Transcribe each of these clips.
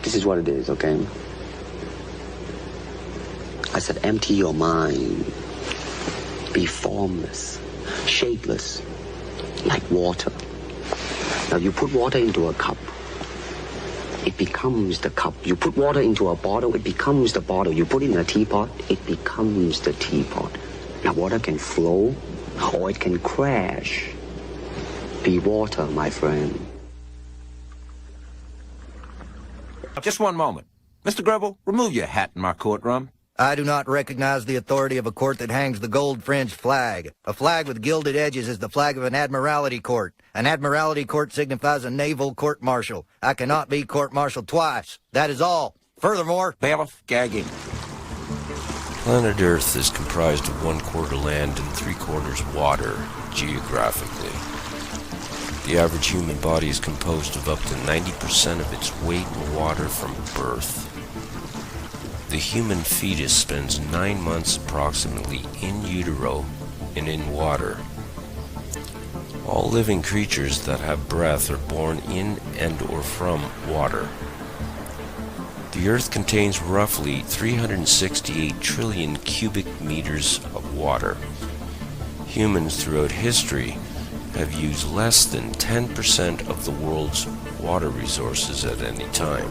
This is what it is, okay? I said, empty your mind. Be formless, shapeless, like water. Now you put water into a cup, it becomes the cup. You put water into a bottle, it becomes the bottle. You put it in a teapot, it becomes the teapot. Now water can flow or it can crash. Be water, my friend. Just one moment. Mr. Grubble, remove your hat in my courtroom. I do not recognize the authority of a court that hangs the gold-fringed flag. A flag with gilded edges is the flag of an Admiralty court. An Admiralty court signifies a naval court-martial. I cannot be court-martialed twice. That is all. Furthermore... Bailiff, gagging. Planet Earth is comprised of 1/4 land and 3/4 water, geographically. The average human body is composed of up to 90% of its weight in water from birth. The human fetus spends 9 months approximately in utero and in water. All living creatures that have breath are born in and or from water. The Earth contains roughly 368 trillion cubic meters of water. Humans throughout history have used less than 10% of the world's water resources at any time.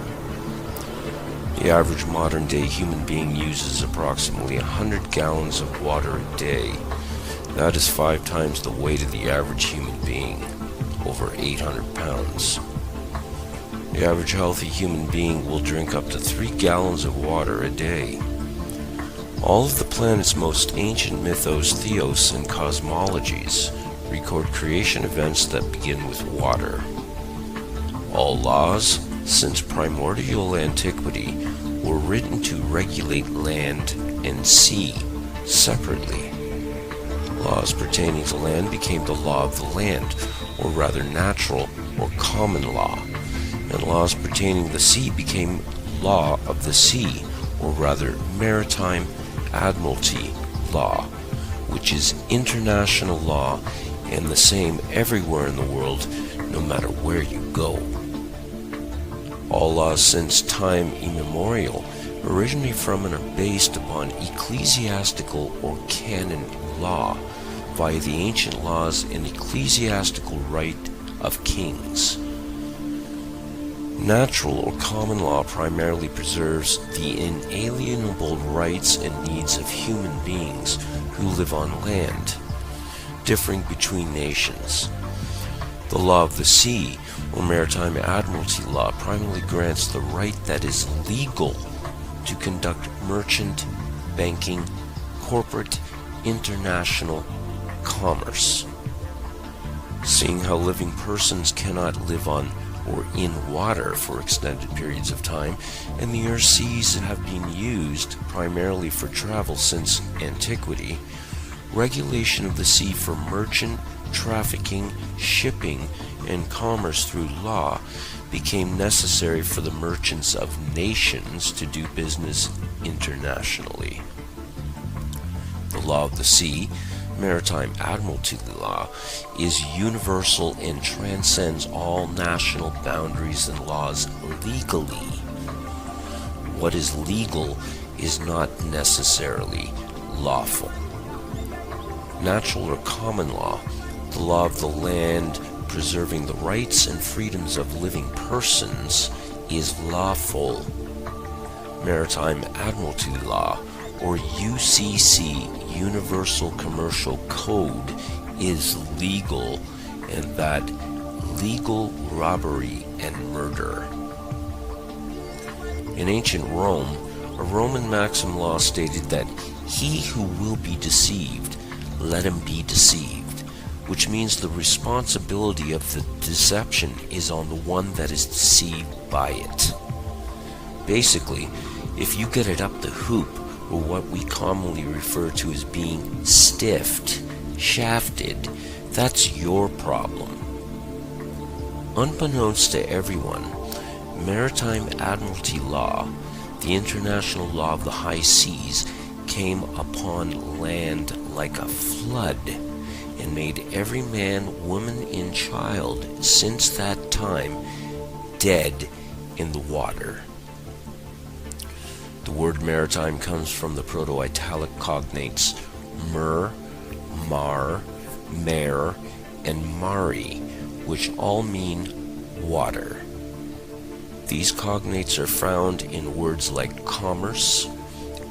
The average modern-day human being uses approximately 100 gallons of water a day. That is 5 times the weight of the average human being, over 800 pounds. The average healthy human being will drink up to 3 gallons of water a day. All of the planet's most ancient mythos, theos, and cosmologies record creation events that begin with water. All laws, since primordial antiquity, were written to regulate land and sea separately. Laws pertaining to land became the law of the land, or rather natural or common law, and laws pertaining to the sea became law of the sea, or rather maritime Admiralty law, which is international law and the same everywhere in the world, no matter where you go. All laws since time immemorial originate from and are based upon ecclesiastical or canon law via the ancient laws and ecclesiastical right of kings. Natural or common law primarily preserves the inalienable rights and needs of human beings who live on land, differing between nations. The law of the sea, or maritime admiralty law, primarily grants the right that is legal to conduct merchant, banking, corporate, international commerce. Seeing how living persons cannot live on or in water for extended periods of time, and the Earth's seas have been used primarily for travel since antiquity, regulation of the sea for merchant, trafficking, shipping, and commerce through law became necessary for the merchants of nations to do business internationally. The law of the sea, maritime admiralty law, is universal and transcends all national boundaries and laws legally. What is legal is not necessarily lawful. Natural or common law, the law of the land preserving the rights and freedoms of living persons, is lawful. Maritime Admiralty Law, or UCC, Universal Commercial Code, is legal, and that legal robbery and murder. In ancient Rome, a Roman maxim law stated that he who will be deceived, let him be deceived, which means the responsibility of the deception is on the one that is deceived by it. Basically, if you get it up the hoop, or what we commonly refer to as being stiffed, shafted, that's your problem. Unbeknownst to everyone, Maritime Admiralty Law, the international law of the high seas, came upon land like a flood and made every man, woman, and child since that time dead in the water. The word maritime comes from the Proto-Italic cognates mer, mar, mare, and mari, which all mean water. These cognates are found in words like commerce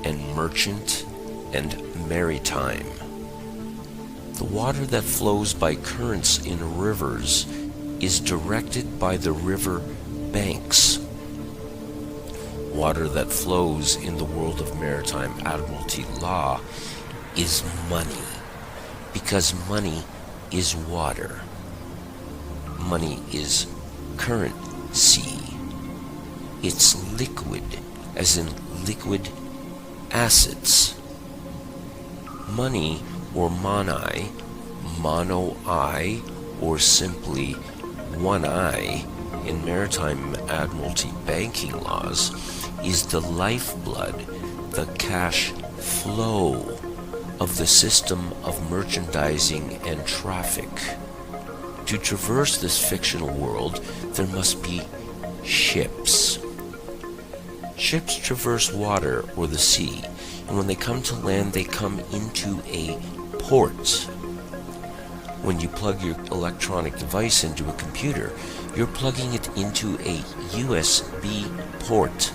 and merchant and maritime. The water that flows by currents in rivers is directed by the river banks. Water that flows in the world of maritime admiralty law is money, because money is water. Money is currency. It's liquid, as in liquid assets. Money, or monai, mono-I, or simply one eye in maritime admiralty banking laws, is the lifeblood, the cash flow of the system of merchandising and traffic. To traverse this fictional world, there must be ships. Ships traverse water or the sea, and when they come to land, they come into a port. When you plug your electronic device into a computer, you're plugging it into a USB port,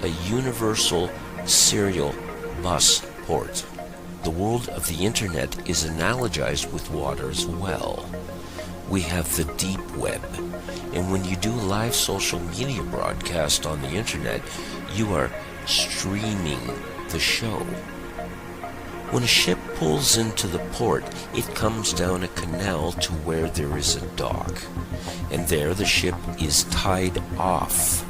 a universal serial bus port. The world of the internet is analogized with water as well. We have the deep web, and when you do a live social media broadcast on the internet, you are streaming the show. When a ship pulls into the port, it comes down a canal to where there is a dock, and there the ship is tied off.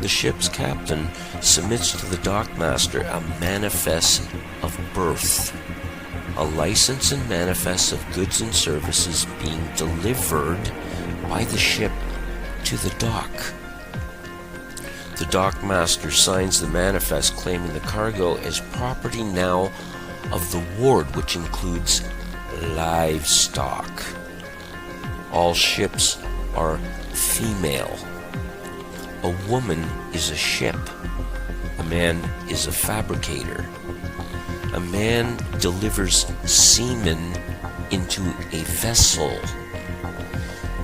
The ship's captain submits to the dockmaster a manifest of birth, a license and manifest of goods and services being delivered by the ship to the dock. The dockmaster signs the manifest claiming the cargo as property now of the ward, which includes livestock. All ships are female. A woman is a ship. A man is a fabricator. A man delivers semen into a vessel.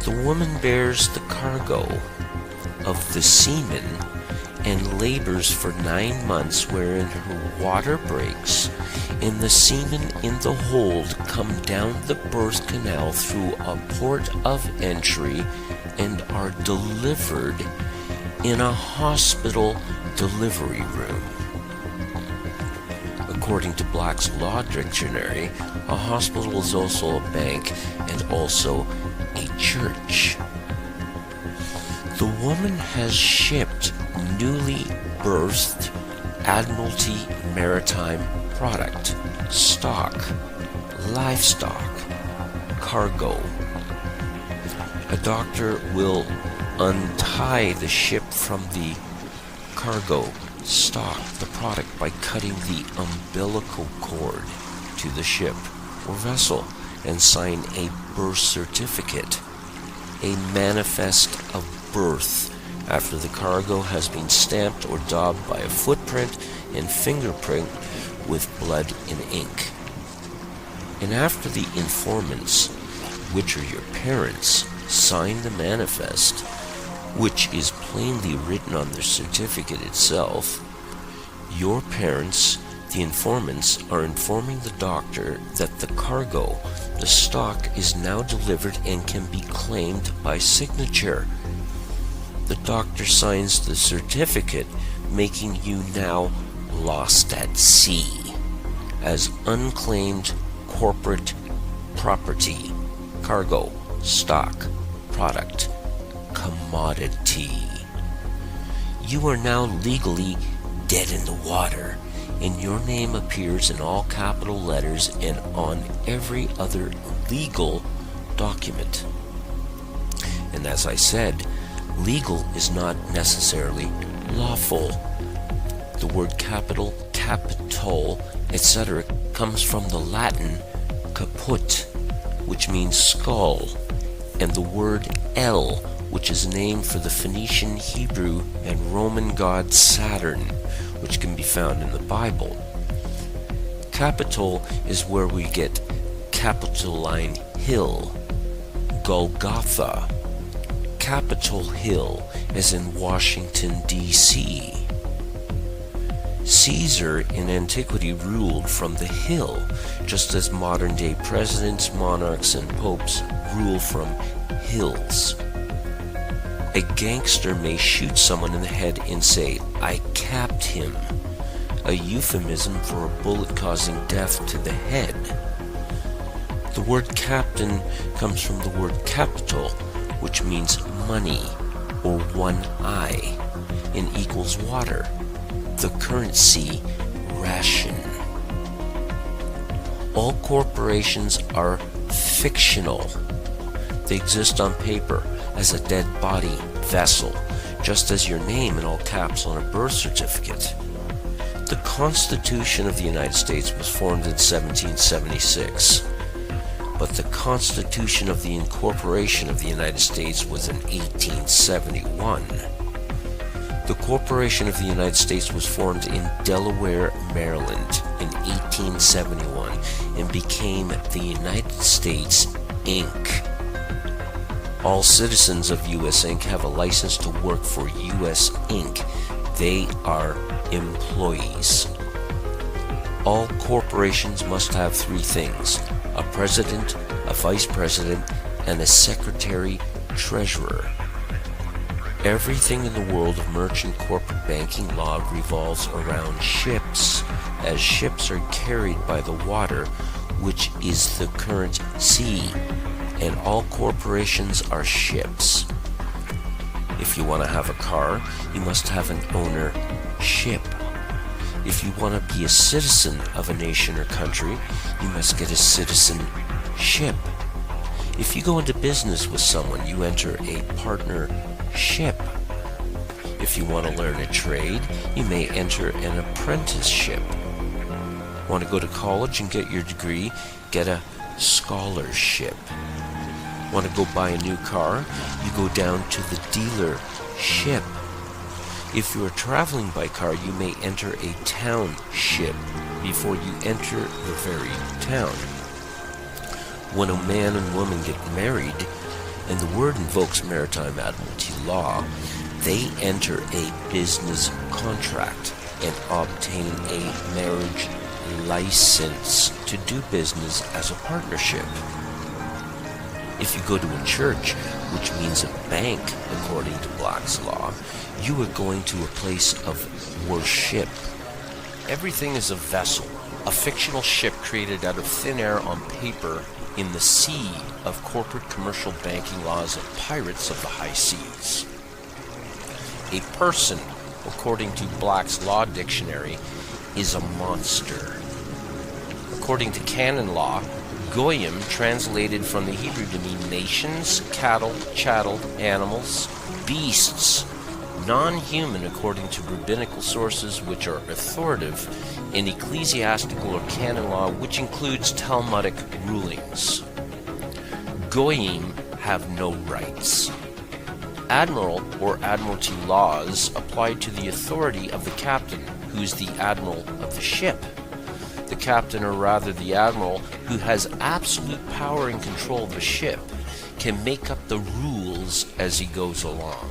The woman bears the cargo of the semen and labors for 9 months, wherein her water breaks and the semen in the hold come down the birth canal through a port of entry and are delivered in a hospital delivery room. According to Black's Law Dictionary, a hospital is also a bank and also a church. The woman has shipped newly birthed Admiralty maritime product, stock, livestock, cargo. A doctor will untie the ship from the cargo, stock, the product, by cutting the umbilical cord to the ship or vessel and sign a birth certificate, a manifest of birth, after the cargo has been stamped or daubed by a footprint and fingerprint with blood and ink. And after the informants, which are your parents, sign the manifest, which is plainly written on the certificate itself, your parents, the informants, are informing the doctor that the cargo, the stock, is now delivered and can be claimed by signature. The doctor signs the certificate, making you now lost at sea as unclaimed corporate property, cargo, stock, product, commodity. You are now legally dead in the water, and your name appears in all capital letters and on every other legal document. And as I said, legal is not necessarily lawful. The word capital, capital, etc. comes from the Latin caput, which means skull, and the word L, which is named for the Phoenician, Hebrew, and Roman god Saturn, which can be found in the Bible. Capitol is where we get Capitoline Hill, Golgotha. Capitol Hill is in Washington, D.C. Caesar in antiquity ruled from the hill, just as modern-day presidents, monarchs, and popes rule from hills. A gangster may shoot someone in the head and say, "I capped him," a euphemism for a bullet causing death to the head. The word captain comes from the word capital, which means money, or one eye, and equals water, the currency ration. All corporations are fictional. They exist on paper as a dead body vessel, just as your name in all caps on a birth certificate. The Constitution of the United States was formed in 1776, but the Constitution of the Incorporation of the United States was in 1871. The Corporation of the United States was formed in Delaware, Maryland in 1871 and became the United States, Inc. All citizens of U.S. Inc. have a license to work for U.S. Inc. They are employees. All corporations must have three things: a president, a vice president, and a secretary-treasurer. Everything in the world of merchant corporate banking law revolves around ships, as ships are carried by the water, which is the current sea, and all corporations are ships. If you want to have a car, you must have an ownership. If you want to be a citizen of a nation or country, you must get a citizenship. If you go into business with someone, you enter a partnership. If you want to learn a trade, you may enter an apprenticeship. Want to go to college and get your degree? Get a scholarship. Want to go buy a new car? You go down to the dealership. If you are traveling by car, you may enter a township before you enter the very town. When a man and woman get married, and the word invokes Maritime Admiralty law, they enter a business contract and obtain a marriage license to do business as a partnership. If you go to a church, which means a bank according to Black's law, you are going to a place of worship. Everything is a vessel, a fictional ship created out of thin air on paper in the sea of corporate commercial banking laws of pirates of the high seas. A person, according to Black's Law Dictionary, is a monster. According to canon law, Goyim, translated from the Hebrew to mean nations, cattle, chattel, animals, beasts, non-human according to rabbinical sources which are authoritative, in ecclesiastical or canon law which includes Talmudic rulings. Goyim have no rights. Admiral or Admiralty laws apply to the authority of the captain, who is the admiral of the ship. The captain, or rather the admiral, who has absolute power and control of the ship, can make up the rules as he goes along.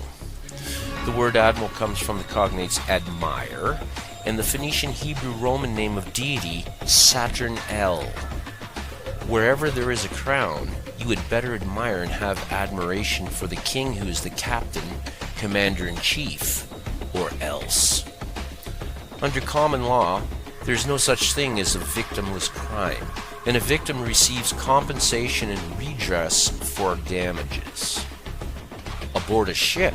The word admiral comes from the cognates admire, and the Phoenician Hebrew Roman name of deity, Saturn El. Wherever there is a crown, you had better admire and have admiration for the king who is the captain, commander-in-chief, or else. Under common law, there is no such thing as a victimless crime, and a victim receives compensation and redress for damages. Aboard a ship,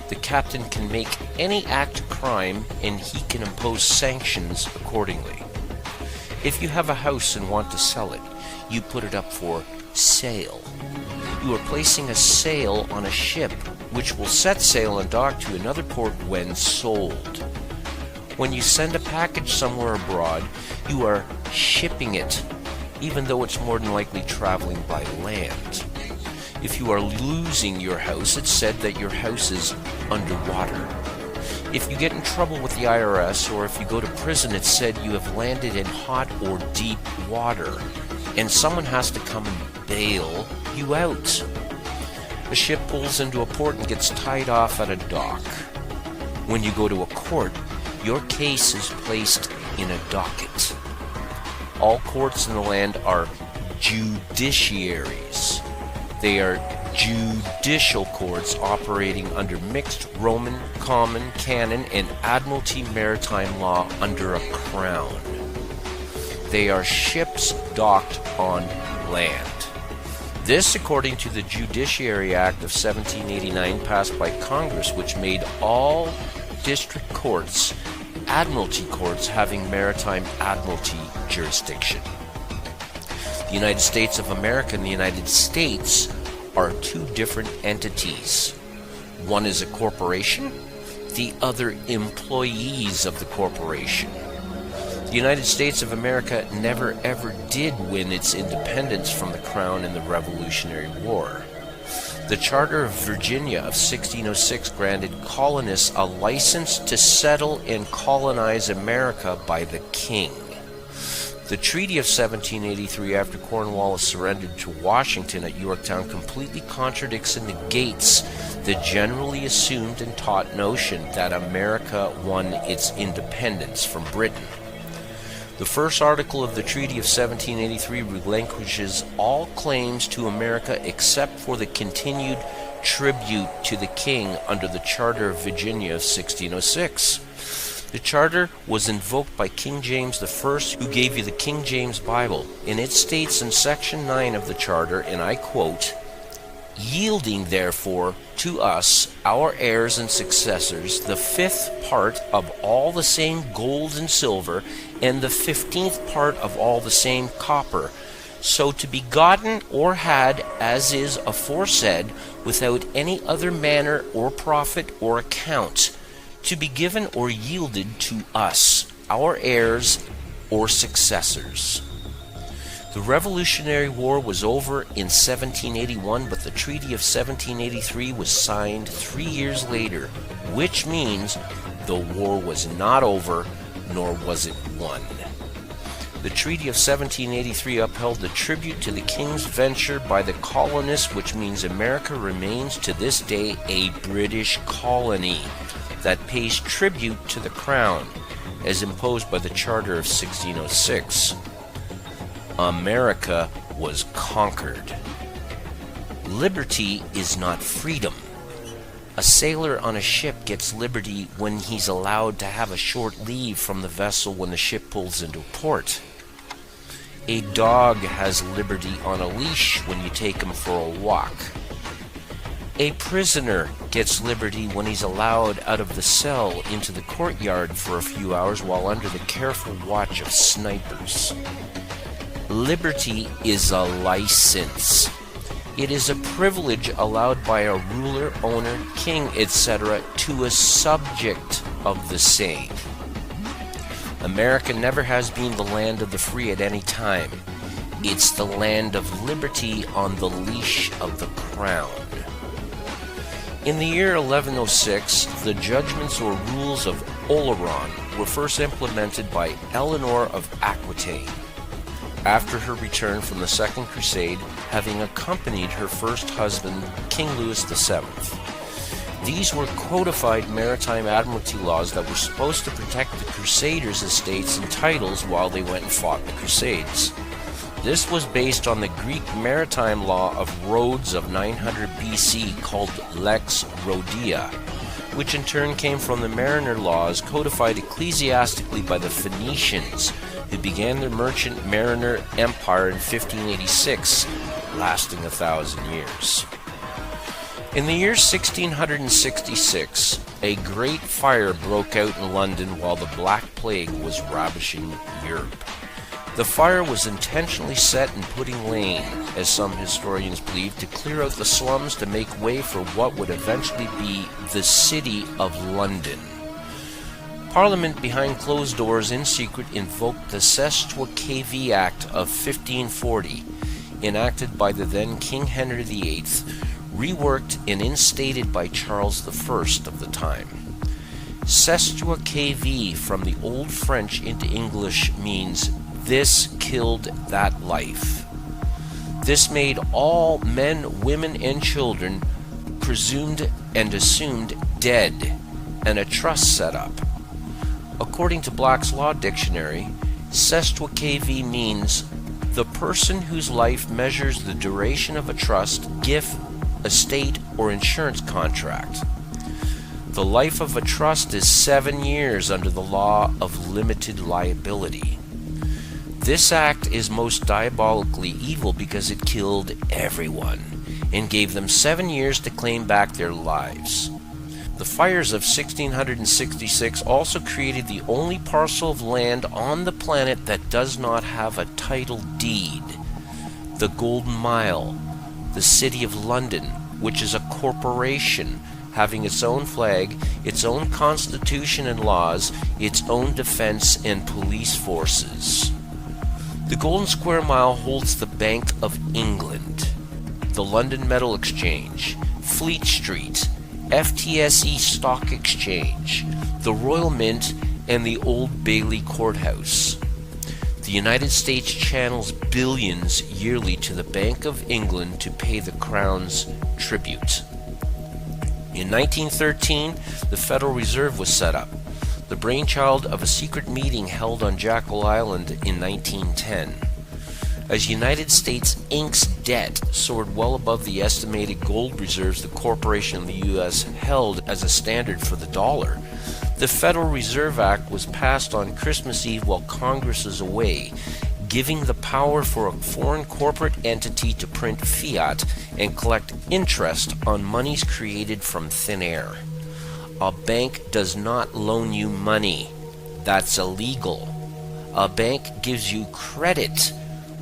the captain can make any act of crime and he can impose sanctions accordingly. If you have a house and want to sell it, you put it up for sale. You are placing a sale on a ship which will set sail and dock to another port when sold. When you send a package somewhere abroad, you are shipping it, even though it's more than likely traveling by land. If you are losing your house, it's said that your house is underwater. If you get in trouble with the IRS or if you go to prison, it's said you have landed in hot or deep water, and someone has to come and bail you out. A ship pulls into a port and gets tied off at a dock. When you go to a court, your case is placed in a docket. All courts in the land are judiciaries. They are judicial courts operating under mixed Roman, common, canon, and Admiralty maritime law under a crown. They are ships docked on land. This, according to the Judiciary Act of 1789 passed by Congress, which made all district courts Admiralty courts having maritime admiralty jurisdiction. The United States of America and the United States are two different entities. One is a corporation, the other employees of the corporation. The United States of America never ever did win its independence from the Crown in the Revolutionary War. The Charter of Virginia of 1606 granted colonists a license to settle and colonize America by the King. The Treaty of 1783, after Cornwallis surrendered to Washington at Yorktown, completely contradicts and negates the generally assumed and taught notion that America won its independence from Britain. The first article of the Treaty of 1783 relinquishes all claims to America except for the continued tribute to the King under the Charter of Virginia of 1606. The charter was invoked by King James I, who gave you the King James Bible, and it states in Section 9 of the charter, and I quote, "Yielding therefore to us, our heirs and successors, the 5th part of all the same gold and silver, and the 15th part of all the same copper, so to be gotten or had, as is aforesaid, without any other manner or profit or account, to be given or yielded to us, our heirs or successors." The Revolutionary War was over in 1781, but the Treaty of 1783 was signed 3 years later, which means the war was not over, nor was it won. The Treaty of 1783 upheld the tribute to the King's venture by the colonists, which means America remains to this day a British colony that pays tribute to the Crown, as imposed by the Charter of 1606. America was conquered. Liberty is not freedom. A sailor on a ship gets liberty when he's allowed to have a short leave from the vessel when the ship pulls into port. A dog has liberty on a leash when you take him for a walk. A prisoner gets liberty when he's allowed out of the cell into the courtyard for a few hours while under the careful watch of snipers. Liberty is a license. It is a privilege allowed by a ruler, owner, king, etc. to a subject of the same. America never has been the land of the free at any time. It's the land of liberty on the leash of the crown. In the year 1106, the judgments or rules of Oleron were first implemented by Eleanor of Aquitaine, after her return from the Second Crusade, having accompanied her first husband, King Louis VII. These were codified maritime admiralty laws that were supposed to protect the Crusaders' estates and titles while they went and fought the Crusades. This was based on the Greek maritime law of Rhodes of 900 BC called Lex Rhodia, which in turn came from the mariner laws codified ecclesiastically by the Phoenicians, who began their merchant mariner empire in 1586, lasting 1,000 years. In the year 1666, a great fire broke out in London while the Black Plague was ravaging Europe. The fire was intentionally set in Pudding Lane, as some historians believe, to clear out the slums to make way for what would eventually be the City of London. Parliament, behind closed doors in secret, invoked the Cestui Que Vie Act of 1540. enacted by the then King Henry VIII, reworked and instated by Charles I of the time. Sestua KV from the Old French into English means "this killed that life." This made all men, women, and children presumed and assumed dead, and a trust set up. According to Black's Law Dictionary, Sestua KV means the person whose life measures the duration of a trust, gift, estate, or insurance contract. The life of a trust is 7 years under the law of limited liability. This act is most diabolically evil because it killed everyone and gave them 7 years to claim back their lives. The fires of 1666 also created the only parcel of land on the planet that does not have a title deed, the Golden Mile, the City of London, which is a corporation having its own flag, its own constitution and laws, its own defense and police forces. The Golden Square Mile holds the Bank of England, the London Metal Exchange, Fleet Street, FTSE Stock Exchange, the Royal Mint, and the Old Bailey Courthouse. The United States channels billions yearly to the Bank of England to pay the Crown's tribute. In 1913, the Federal Reserve was set up, the brainchild of a secret meeting held on Jekyll Island in 1910. As United States Inc.'s debt soared well above the estimated gold reserves the corporation of the U.S. held as a standard for the dollar, the Federal Reserve Act was passed on Christmas Eve while Congress is away, giving the power for a foreign corporate entity to print fiat and collect interest on monies created from thin air. A bank does not loan you money. That's illegal. A bank gives you credit,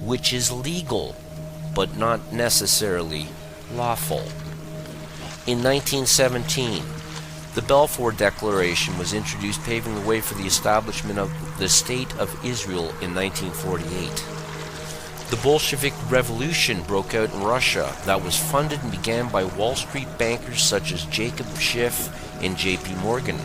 which is legal, but not necessarily lawful. In 1917, the Balfour Declaration was introduced, paving the way for the establishment of the State of Israel in 1948. The Bolshevik Revolution broke out in Russia that was funded and began by Wall Street bankers such as Jacob Schiff and J.P. Morgan.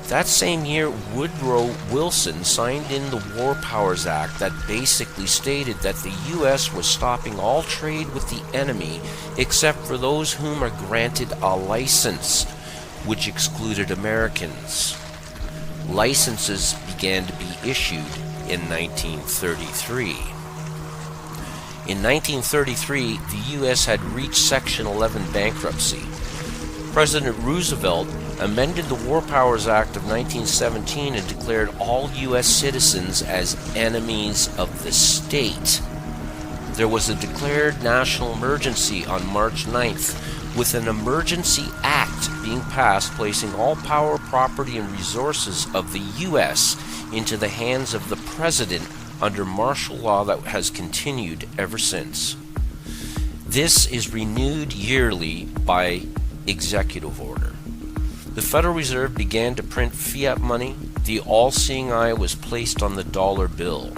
That same year, Woodrow Wilson signed in the War Powers Act that basically stated that the U.S. was stopping all trade with the enemy except for those whom are granted a license, which excluded Americans. Licenses began to be issued in 1933. In 1933, the U.S. had reached Section 11 bankruptcy. President Roosevelt amended the War Powers Act of 1917 and declared all U.S. citizens as enemies of the state. There was a declared national emergency on March 9th, with an emergency act being passed placing all power, property, and resources of the U.S. into the hands of the President under martial law that has continued ever since. This is renewed yearly by executive order. The Federal Reserve began to print fiat money. The all-seeing eye was placed on the dollar bill.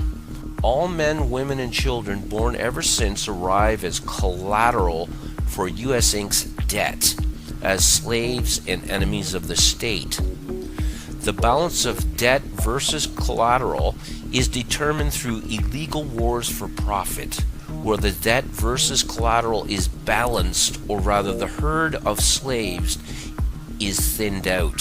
All men, women, and children born ever since arrive as collateral for U.S. Inc.'s debt, as slaves and enemies of the state. The balance of debt versus collateral is determined through illegal wars for profit, where the debt versus collateral is balanced, or rather the herd of slaves is thinned out.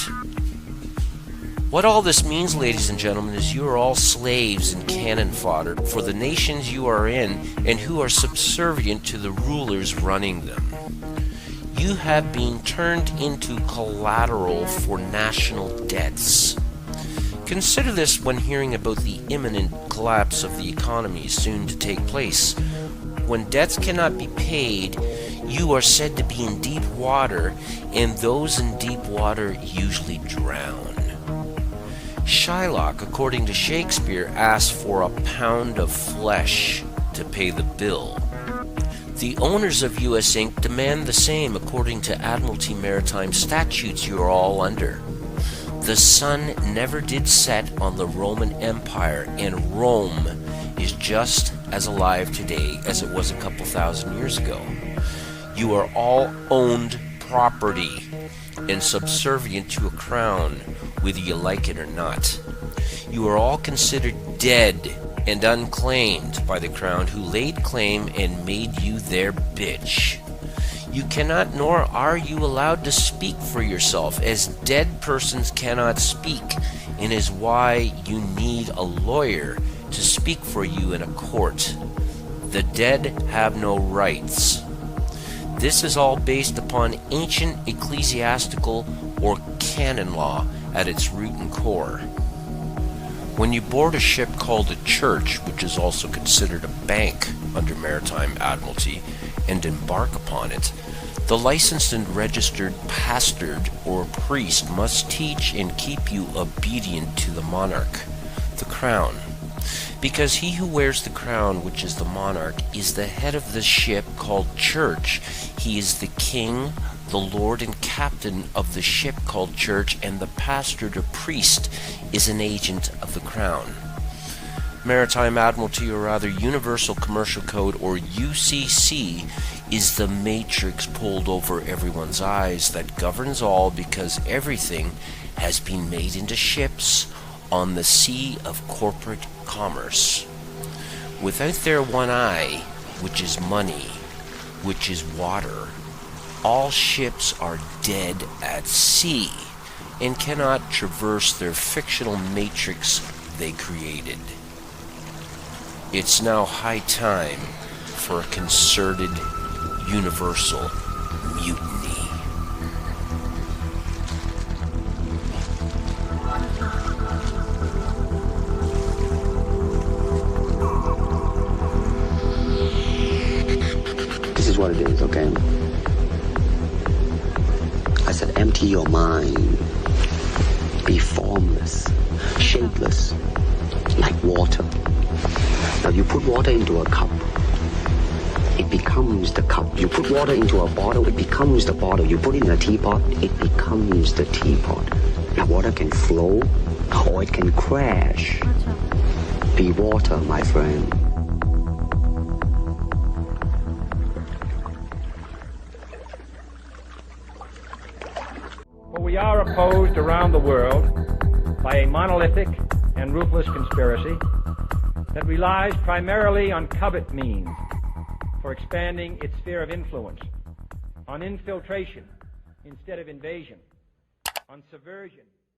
What all this means, ladies and gentlemen, is you are all slaves and cannon fodder for the nations you are in and who are subservient to the rulers running them. You have been turned into collateral for national debts. Consider this when hearing about the imminent collapse of the economy soon to take place. When debts cannot be paid, you are said to be in deep water, and those in deep water usually drown. Shylock, according to Shakespeare, asked for a pound of flesh to pay the bill. The owners of U.S. Inc. demand the same according to Admiralty Maritime statutes you are all under. The sun never did set on the Roman Empire, and Rome is just as alive today as it was a couple thousand years ago. You are all owned property and subservient to a crown, whether you like it or not. You are all considered dead and unclaimed by the crown, who laid claim and made you their bitch. You cannot, nor are you allowed to speak for yourself, as dead persons cannot speak, and is why you need a lawyer to speak for you in a court. The dead have no rights. This is all based upon ancient ecclesiastical or canon law at its root and core. When you board a ship called a church, which is also considered a bank under Maritime Admiralty, and embark upon it, the licensed and registered pastor or priest must teach and keep you obedient to the monarch, the crown. Because he who wears the crown, which is the monarch, is the head of the ship called church. He is the king, the lord and captain of the ship called church, and the pastor or priest is an agent of the crown. Maritime Admiralty, or rather Universal Commercial Code, or UCC, is the matrix pulled over everyone's eyes that governs all, because everything has been made into ships on the sea of corporate commerce. Without their one eye, which is money, which is water, all ships are dead at sea and cannot traverse their fictional matrix they created. It's now high time for a concerted universal mutiny. This is what it is, okay? I said empty your mind. Be formless, shapeless, like water. Now you put water into a cup, it becomes the cup. You put water into a bottle, it becomes the bottle. You put it in a teapot, it becomes the teapot. Now water can flow or it can crash. Be water, my friend. For we are opposed around the world by a monolithic and ruthless conspiracy that relies primarily on covert means for expanding its sphere of influence, on infiltration instead of invasion, on subversion